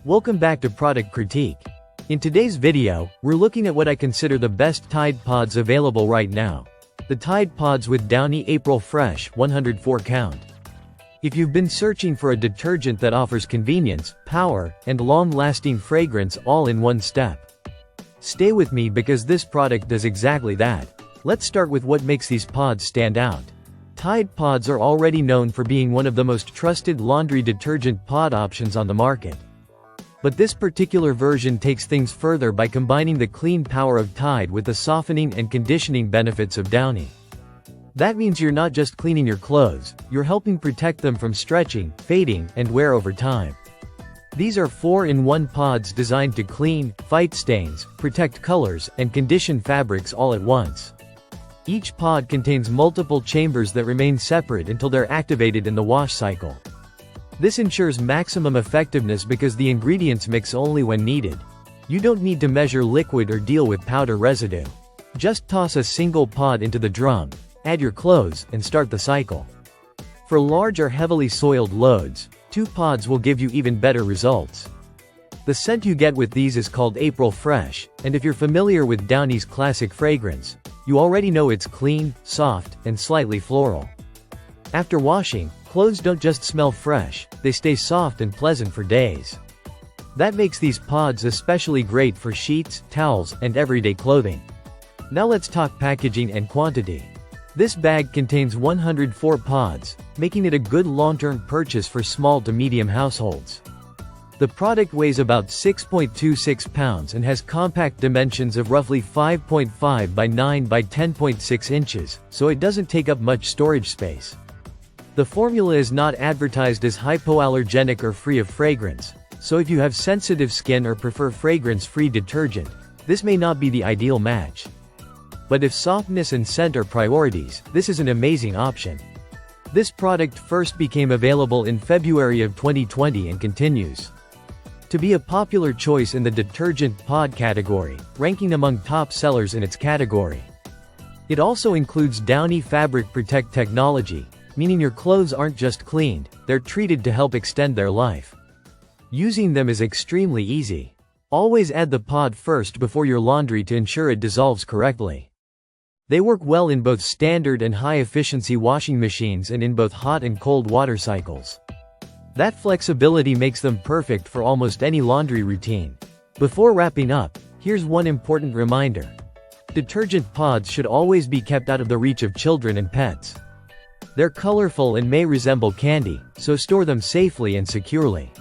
Welcome back to Product Critique. In today's video, we're looking at what I consider the best Tide Pods available right now. The Tide Pods with Downy April Fresh 104 count. If you've been searching for a detergent that offers convenience, power, and long-lasting fragrance all in one step, stay with me because this product does exactly that. Let's start with what makes these pods stand out. Tide Pods are already known for being one of the most trusted laundry detergent pod options on the market. But this particular version takes things further by combining the clean power of Tide with the softening and conditioning benefits of Downy. That means you're not just cleaning your clothes, you're helping protect them from stretching, fading, and wear over time. These are 4-in-1 pods designed to clean, fight stains, protect colors, and condition fabrics all at once. Each pod contains multiple chambers that remain separate until they're activated in the wash cycle. This ensures maximum effectiveness because the ingredients mix only when needed. You don't need to measure liquid or deal with powder residue. Just toss a single pod into the drum, add your clothes, and start the cycle. For large or heavily soiled loads, 2 pods will give you even better results. The scent you get with these is called April Fresh, and if you're familiar with Downy's classic fragrance, you already know it's clean, soft, and slightly floral. After washing, clothes don't just smell fresh, they stay soft and pleasant for days. That makes these pods especially great for sheets, towels, and everyday clothing. Now let's talk packaging and quantity. This bag contains 104 pods, making it a good long-term purchase for small to medium households. The product weighs about 6.26 pounds and has compact dimensions of roughly 5.5 by 9 by 10.6 inches, so it doesn't take up much storage space. The formula is not advertised as hypoallergenic or free of fragrance, so if you have sensitive skin or prefer fragrance-free detergent, this may not be the ideal match. But if softness and scent are priorities, this is an amazing option. This product first became available in February of 2020 and continues to be a popular choice in the detergent pod category, ranking among top sellers in its category. It also includes Downy Fabric Protect technology, meaning your clothes aren't just cleaned, they're treated to help extend their life. Using them is extremely easy. Always add the pod first before your laundry to ensure it dissolves correctly. They work well in both standard and high-efficiency washing machines and in both hot and cold water cycles. That flexibility makes them perfect for almost any laundry routine. Before wrapping up, here's one important reminder. Detergent pods should always be kept out of the reach of children and pets. They're colorful and may resemble candy, so store them safely and securely.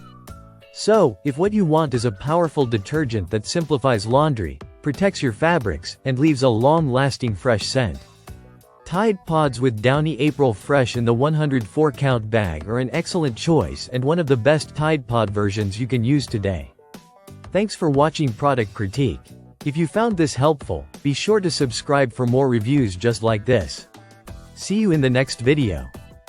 So, if what you want is a powerful detergent that simplifies laundry, protects your fabrics, and leaves a long-lasting fresh scent, Tide Pods with Downy April Fresh in the 104 count bag are an excellent choice and one of the best Tide Pod versions you can use today. Thanks for watching Product Critique. If you found this helpful, be sure to subscribe for more reviews just like this. See you in the next video.